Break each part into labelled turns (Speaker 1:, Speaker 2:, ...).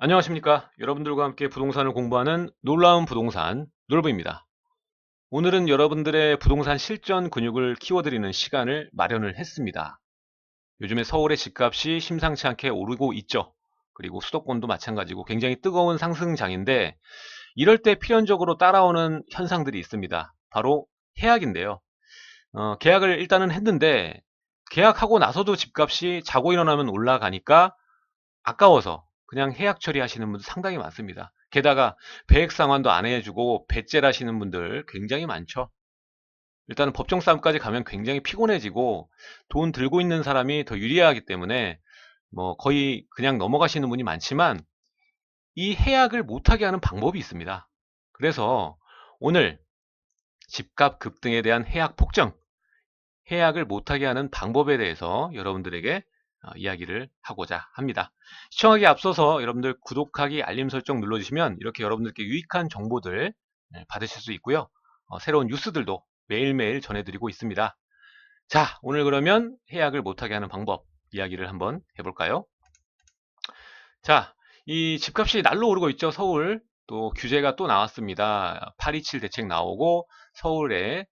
Speaker 1: 안녕하십니까. 여러분들과 함께 부동산을 공부하는 놀라운 부동산 놀부입니다. 오늘은 여러분들의 부동산 실전 근육을 키워드리는 시간을 마련을 했습니다. 요즘에 서울의 집값이 심상치 않게 오르고 있죠. 그리고 수도권도 마찬가지고 굉장히 뜨거운 상승장인데, 이럴 때 필연적으로 따라오는 현상들이 있습니다. 바로 계약인데요. 계약을 일단은 했는데 계약하고 나서도 집값이 자고 일어나면 올라가니까 아까워서 그냥 해약 처리하시는 분들 상당히 많습니다. 게다가 배액 상환도 안 해주고 배째를 하시는 분들 굉장히 많죠. 일단은 법정 싸움까지 가면 굉장히 피곤해지고 돈 들고 있는 사람이 더 유리하기 때문에 뭐 거의 그냥 넘어가시는 분이 많지만, 이 해약을 못하게 하는 방법이 있습니다. 그래서 오늘 집값 급등에 대한 해약 폭정, 해약을 못하게 하는 방법에 대해서 여러분들에게 이야기를 하고자 합니다. 시청하기에 앞서서 여러분들 구독하기, 알림 설정 눌러주시면 이렇게 여러분들께 유익한 정보들 받으실 수 있고요. 새로운 뉴스들도 매일매일 전해드리고 있습니다. 자, 오늘 그러면 해약을 못하게 하는 방법 이야기를 한번 해볼까요? 자, 이 집값이 날로 오르고 있죠. 서울 또 규제가 또 나왔습니다. 827 대책 나오고 서울에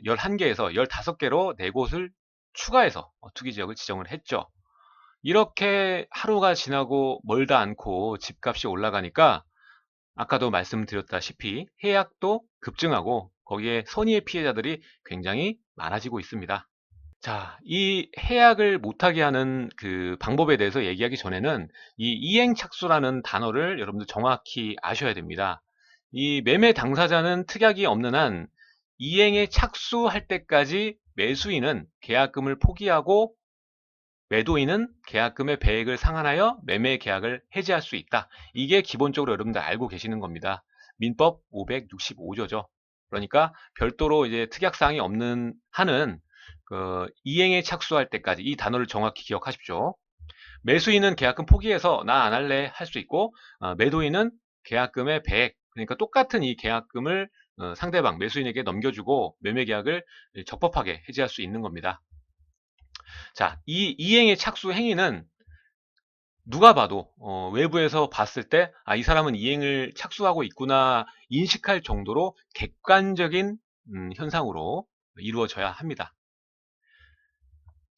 Speaker 1: 11개에서 15개로 4곳을 추가해서 투기지역을 지정을 했죠. 이렇게 하루가 지나고 멀다 않고 집값이 올라가니까 아까도 말씀드렸다시피 해약도 급증하고 거기에 선의의 피해자들이 굉장히 많아지고 있습니다. 자, 이 해약을 못하게 하는 그 방법에 대해서 얘기하기 전에는 이 이행착수라는 단어를 여러분들 정확히 아셔야 됩니다. 이 매매 당사자는 특약이 없는 한 이행에 착수할 때까지 매수인은 계약금을 포기하고 매도인은 계약금의 배액을 상환하여 매매 계약을 해지할 수 있다. 이게 기본적으로 여러분들 알고 계시는 겁니다. 민법 565조죠. 그러니까 별도로 이제 특약사항이 없는 한은 그 이행에 착수할 때까지 이 단어를 정확히 기억하십시오. 매수인은 계약금 포기해서 나 안 할래 할 수 있고, 매도인은 계약금의 배액, 그러니까 똑같은 이 계약금을 상대방 매수인에게 넘겨주고 매매 계약을 적법하게 해지할 수 있는 겁니다. 자, 이 이행의 착수 행위는 누가 봐도 외부에서 봤을 때 이 사람은 이행을 착수하고 있구나 인식할 정도로 객관적인 현상으로 이루어져야 합니다.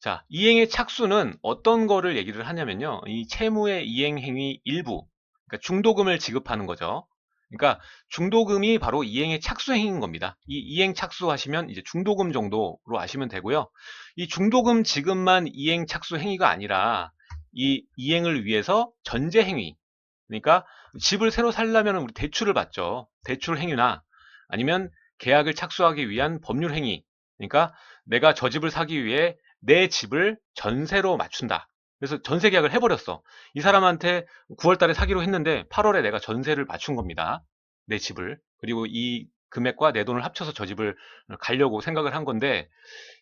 Speaker 1: 자, 이행의 착수는 어떤 거를 얘기를 하냐면요. 이 채무의 이행 행위 일부, 그러니까 중도금을 지급하는 거죠. 그러니까 중도금이 바로 이행의 착수 행위인 겁니다. 이 이행 착수하시면 이제 중도금 정도로 아시면 되고요. 이 중도금 지급만 이행 착수 행위가 아니라 이 이행을 위해서 전제 행위, 그러니까 집을 새로 살려면 우리 대출을 받죠. 대출 행위나 아니면 계약을 착수하기 위한 법률 행위, 그러니까 내가 저 집을 사기 위해 내 집을 전세로 맞춘다. 그래서 전세 계약을 해버렸어. 이 사람한테 9월 달에 사기로 했는데 8월에 내가 전세를 맞춘 겁니다. 내 집을. 그리고 이 금액과 내 돈을 합쳐서 저 집을 가려고 생각을 한 건데,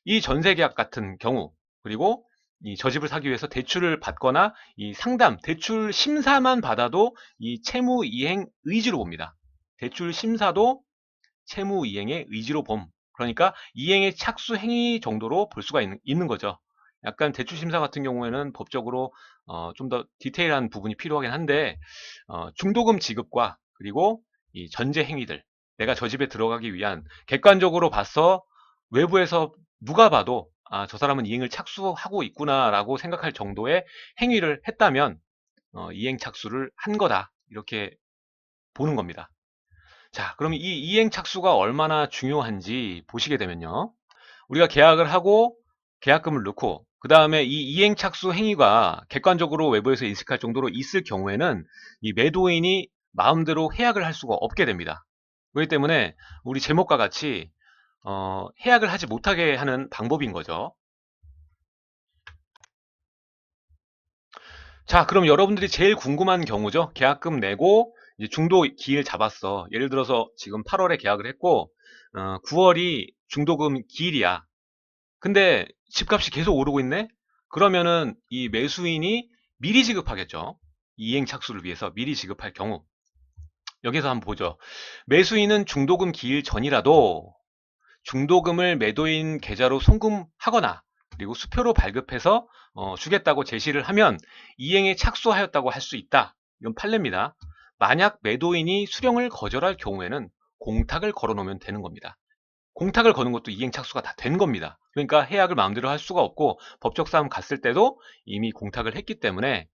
Speaker 1: 이 전세 계약 같은 경우, 그리고 이 저 집을 사기 위해서 대출을 받거나 이 상담, 대출 심사만 받아도 이 채무 이행 의지로 봅니다. 대출 심사도 채무 이행의 의지로 봄. 그러니까 이행의 착수 행위 정도로 볼 수가 있는 거죠. 약간 대출 심사 같은 경우에는 법적으로 좀 더 디테일한 부분이 필요하긴 한데, 중도금 지급과 그리고 이 전제 행위들, 내가 저 집에 들어가기 위한 객관적으로 봐서 외부에서 누가 봐도 저 사람은 이행을 착수하고 있구나라고 생각할 정도의 행위를 했다면 이행 착수를 한 거다, 이렇게 보는 겁니다. 자, 그럼 이 이행 착수가 얼마나 중요한지 보시게 되면요. 우리가 계약을 하고 계약금을 넣고 그 다음에 이 이행 착수 행위가 객관적으로 외부에서 인식할 정도로 있을 경우에는 이 매도인이 마음대로 해약을 할 수가 없게 됩니다. 그렇기 때문에 우리 제목과 같이 해약을 하지 못하게 하는 방법인 거죠. 자, 그럼 여러분들이 제일 궁금한 경우죠. 계약금 내고 이제 중도 기일 잡았어. 예를 들어서 지금 8월에 계약을 했고 9월이 중도금 기일이야. 근데 집값이 계속 오르고 있네? 그러면은 이 매수인이 미리 지급하겠죠. 이행 착수를 위해서 미리 지급할 경우. 여기서 한번 보죠. 매수인은 중도금 기일 전이라도 중도금을 매도인 계좌로 송금하거나 그리고 수표로 발급해서 주겠다고 제시를 하면 이행에 착수하였다고 할 수 있다. 이건 판례입니다. 만약 매도인이 수령을 거절할 경우에는 공탁을 걸어 놓으면 되는 겁니다. 공탁을 거는 것도 이행 착수가 다 된 겁니다. 그러니까 해약을 마음대로 할 수가 없고 법적 싸움 갔을 때도 이미 공탁을 했기 때문에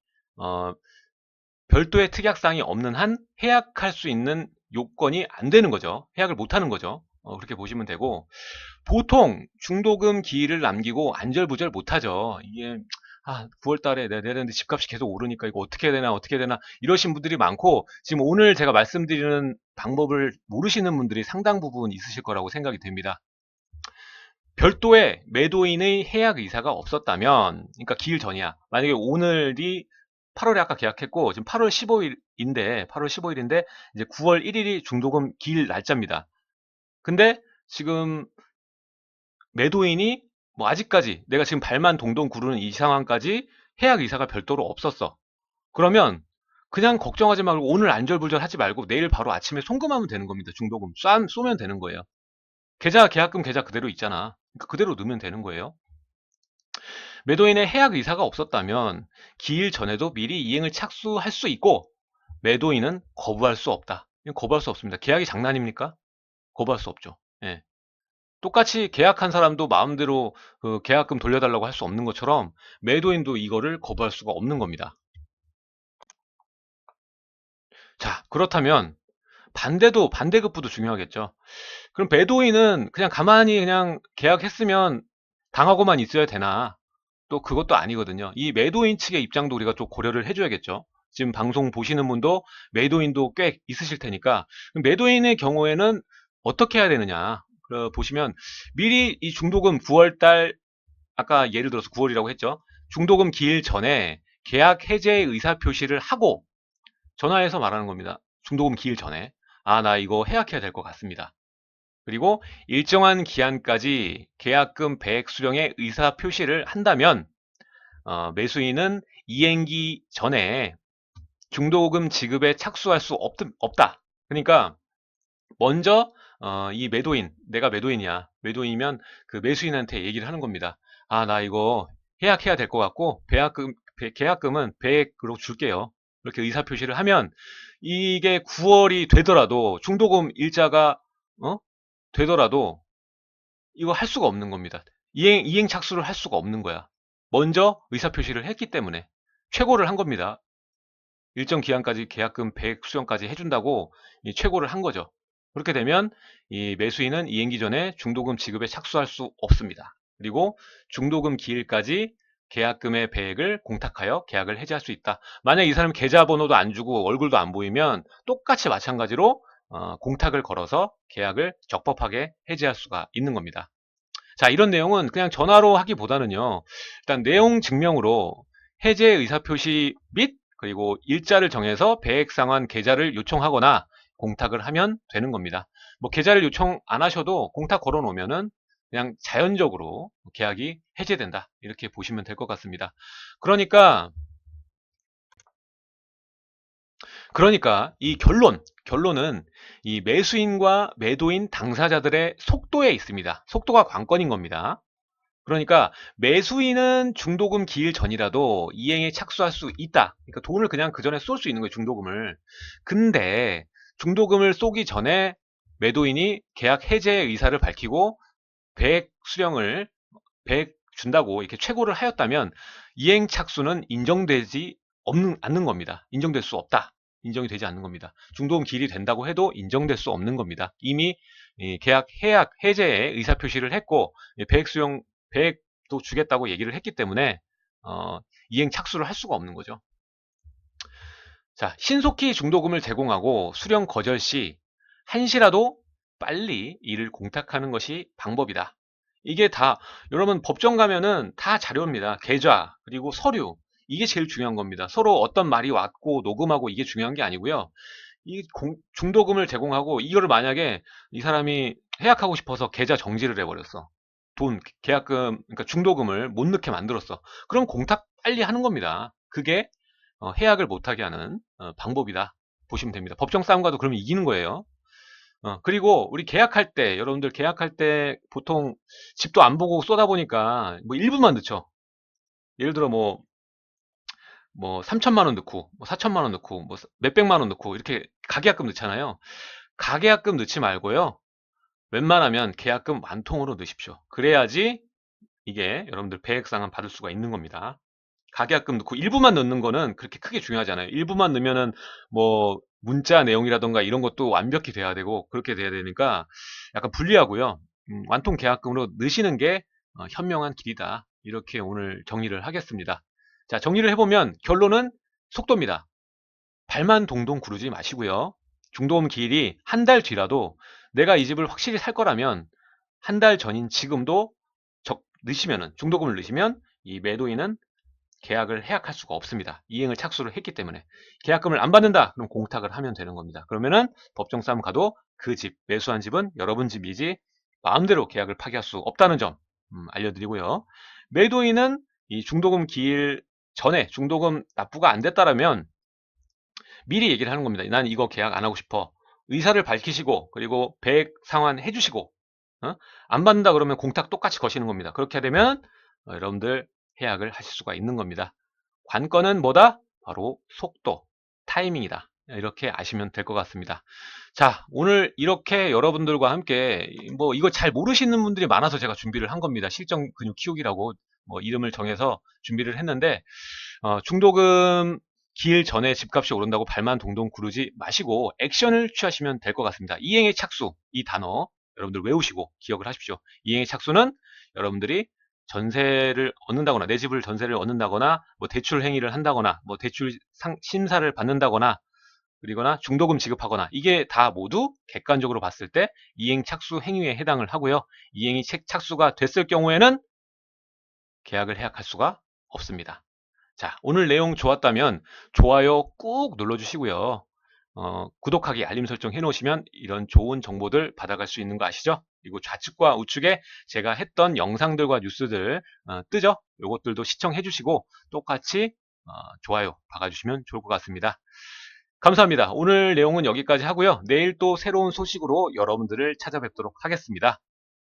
Speaker 1: 별도의 특약사항이 없는 한 해약할 수 있는 요건이 안 되는 거죠. 해약을 못 하는 거죠. 그렇게 보시면 되고, 보통 중도금 기일을 남기고 안절부절 못 하죠. 이게 9월 달에 내야 되는데 집값이 계속 오르니까 이거 어떻게 해야 되나 이러신 분들이 많고, 지금 오늘 제가 말씀드리는 방법을 모르시는 분들이 상당 부분 있으실 거라고 생각이 됩니다. 별도의 매도인의 해약 의사가 없었다면, 그러니까 기일 전이야. 만약에 오늘이 8월에 아까 계약했고 지금 8월 15일인데 이제 9월 1일이 중도금 기일 날짜입니다. 근데 지금 매도인이 뭐 아직까지 내가 지금 발만 동동 구르는 이 상황까지 해약 의사가 별도로 없었어. 그러면 그냥 걱정하지 말고 오늘 안절부절 하지 말고 내일 바로 아침에 송금하면 되는 겁니다. 중도금 쏘면 되는 거예요. 계약금 계좌 그대로 있잖아. 그러니까 그대로 넣으면 되는 거예요. 매도인의 해약 의사가 없었다면 기일 전에도 미리 이행을 착수할 수 있고 매도인은 거부할 수 없다. 거부할 수 없습니다. 계약이 장난입니까? 거부할 수 없죠. 예. 똑같이 계약한 사람도 마음대로 그 계약금 돌려달라고 할 수 없는 것처럼 매도인도 이거를 거부할 수가 없는 겁니다. 자, 그렇다면 반대급부도 중요하겠죠. 그럼 매도인은 그냥 가만히 그냥 계약했으면 당하고만 있어야 되나? 또 그것도 아니거든요. 이 매도인 측의 입장도 우리가 좀 고려를 해줘야겠죠. 지금 방송 보시는 분도 매도인도 꽤 있으실 테니까 매도인의 경우에는 어떻게 해야 되느냐 보시면 미리 이 중도금 9월달 아까 예를 들어서 9월이라고 했죠. 중도금 기일 전에 계약 해제의 의사표시를 하고 전화해서 말하는 겁니다. 중도금 기일 전에 나 이거 해약해야 될 것 같습니다. 그리고 일정한 기한까지 계약금 배액 수령의 의사표시를 한다면 매수인은 이행기 전에 중도금 지급에 착수할 수 없다. 그러니까 먼저 이 매도인, 내가 매도인이야. 매도인이면 그 매수인한테 얘기를 하는 겁니다. 나 이거 해약해야 될 것 같고 계약금은 배액으로 줄게요. 이렇게 의사표시를 하면 이게 9월이 되더라도 중도금 일자가 되더라도 이거 할 수가 없는 겁니다. 이행 착수를 할 수가 없는 거야. 먼저 의사표시를 했기 때문에 최고를 한 겁니다. 일정 기한까지 계약금 배액 수령까지 해준다고 최고를 한 거죠. 그렇게 되면 이 매수인은 이행기 전에 중도금 지급에 착수할 수 없습니다. 그리고 중도금 기일까지 계약금의 배액을 공탁하여 계약을 해지할 수 있다. 만약 이 사람이 계좌번호도 안 주고 얼굴도 안 보이면 똑같이 마찬가지로 공탁을 걸어서 계약을 적법하게 해지할 수가 있는 겁니다. 자, 이런 내용은 그냥 전화로 하기보다는요. 일단 내용 증명으로 해제 의사표시 및 그리고 일자를 정해서 배액상환 계좌를 요청하거나 공탁을 하면 되는 겁니다. 뭐 계좌를 요청 안 하셔도 공탁 걸어 놓으면은 그냥 자연적으로 계약이 해제된다. 이렇게 보시면 될 것 같습니다. 그러니까 이 결론은 이 매수인과 매도인 당사자들의 속도에 있습니다. 속도가 관건인 겁니다. 그러니까 매수인은 중도금 기일 전이라도 이행에 착수할 수 있다. 그러니까 돈을 그냥 그 전에 쏠 수 있는 거예요, 중도금을. 근데 중도금을 쏘기 전에 매도인이 계약 해제의 의사를 밝히고 배액 준다고 이렇게 최고를 하였다면 이행 착수는 인정되지 않는 겁니다. 인정될 수 없다. 인정이 되지 않는 겁니다. 중도금 기일이 된다고 해도 인정될 수 없는 겁니다. 이미 계약 해제의 의사표시를 했고 배액도 주겠다고 얘기를 했기 때문에 이행 착수를 할 수가 없는 거죠. 자, 신속히 중도금을 제공하고 수령 거절 시 한시라도 빨리 이를 공탁하는 것이 방법이다. 이게 다 여러분 법정 가면은 다 자료입니다. 계좌 그리고 서류 이게 제일 중요한 겁니다. 서로 어떤 말이 왔고 녹음하고 이게 중요한 게 아니고요. 이 중도금을 제공하고 이거를 만약에 이 사람이 해약하고 싶어서 계좌 정지를 해버렸어. 계약금, 그러니까 중도금을 못 넣게 만들었어. 그럼 공탁 빨리 하는 겁니다. 그게 해약을 못하게 하는 방법이다. 보시면 됩니다. 법정 싸움과도 그러면 이기는 거예요. 그리고 우리 여러분들 계약할 때 보통 집도 안 보고 쏟아보니까 뭐 1분만 늦죠. 예를 들어 뭐 뭐 3천만 원 넣고 뭐 4천만 원 넣고 뭐 몇백만 원 넣고 이렇게 가계약금 넣잖아요. 가계약금 넣지 말고요. 웬만하면 계약금 완통으로 넣으십시오. 그래야지 이게 여러분들 배액상환 받을 수가 있는 겁니다. 가계약금 넣고 일부만 넣는 거는 그렇게 크게 중요하지 않아요. 일부만 넣으면은 뭐 문자 내용이라던가 이런 것도 완벽히 돼야 되고 그렇게 돼야 되니까 약간 불리하고요. 완통 계약금으로 넣으시는 게 현명한 길이다. 이렇게 오늘 정리를 하겠습니다. 자, 정리를 해보면 결론은 속도입니다. 발만 동동 구르지 마시고요. 중도금 기일이 한 달 뒤라도 내가 이 집을 확실히 살 거라면 한 달 전인 지금도 넣으시면은 중도금을 넣으시면 이 매도인은 계약을 해약할 수가 없습니다. 이행을 착수를 했기 때문에. 계약금을 안 받는다. 그럼 공탁을 하면 되는 겁니다. 그러면은 법정 싸움 가도 그 집, 매수한 집은 여러분 집이지 마음대로 계약을 파기할 수 없다는 점 알려드리고요. 매도인은 이 중도금 기일 전에 중도금 납부가 안 됐다라면 미리 얘기를 하는 겁니다. 난 이거 계약 안 하고 싶어. 의사를 밝히시고 그리고 배액 상환 해주시고 안 받는다 그러면 공탁 똑같이 거시는 겁니다. 그렇게 되면 여러분들 해약을 하실 수가 있는 겁니다. 관건은 뭐다? 바로 속도, 타이밍이다. 이렇게 아시면 될 것 같습니다. 자, 오늘 이렇게 여러분들과 함께 뭐 이거 잘 모르시는 분들이 많아서 제가 준비를 한 겁니다. 실전 근육 키우기라고 뭐 이름을 정해서 준비를 했는데 중도금 기일 전에 집값이 오른다고 발만 동동 구르지 마시고 액션을 취하시면 될 것 같습니다. 이행의 착수, 이 단어 여러분들 외우시고 기억을 하십시오. 이행의 착수는 여러분들이 전세를 얻는다거나 내 집을 전세를 얻는다거나 뭐 대출 행위를 한다거나 뭐 대출 심사를 받는다거나 그리거나 중도금 지급하거나 이게 다 모두 객관적으로 봤을 때 이행 착수 행위에 해당을 하고요. 이행이 착수가 됐을 경우에는 계약을 해약할 수가 없습니다. 자, 오늘 내용 좋았다면 좋아요 꾹 눌러주시고요. 구독하기, 알림 설정 해놓으시면 이런 좋은 정보들 받아갈 수 있는 거 아시죠? 그리고 좌측과 우측에 제가 했던 영상들과 뉴스들 뜨죠? 이것들도 시청해주시고 똑같이 좋아요 박아주시면 좋을 것 같습니다. 감사합니다. 오늘 내용은 여기까지 하고요. 내일 또 새로운 소식으로 여러분들을 찾아뵙도록 하겠습니다.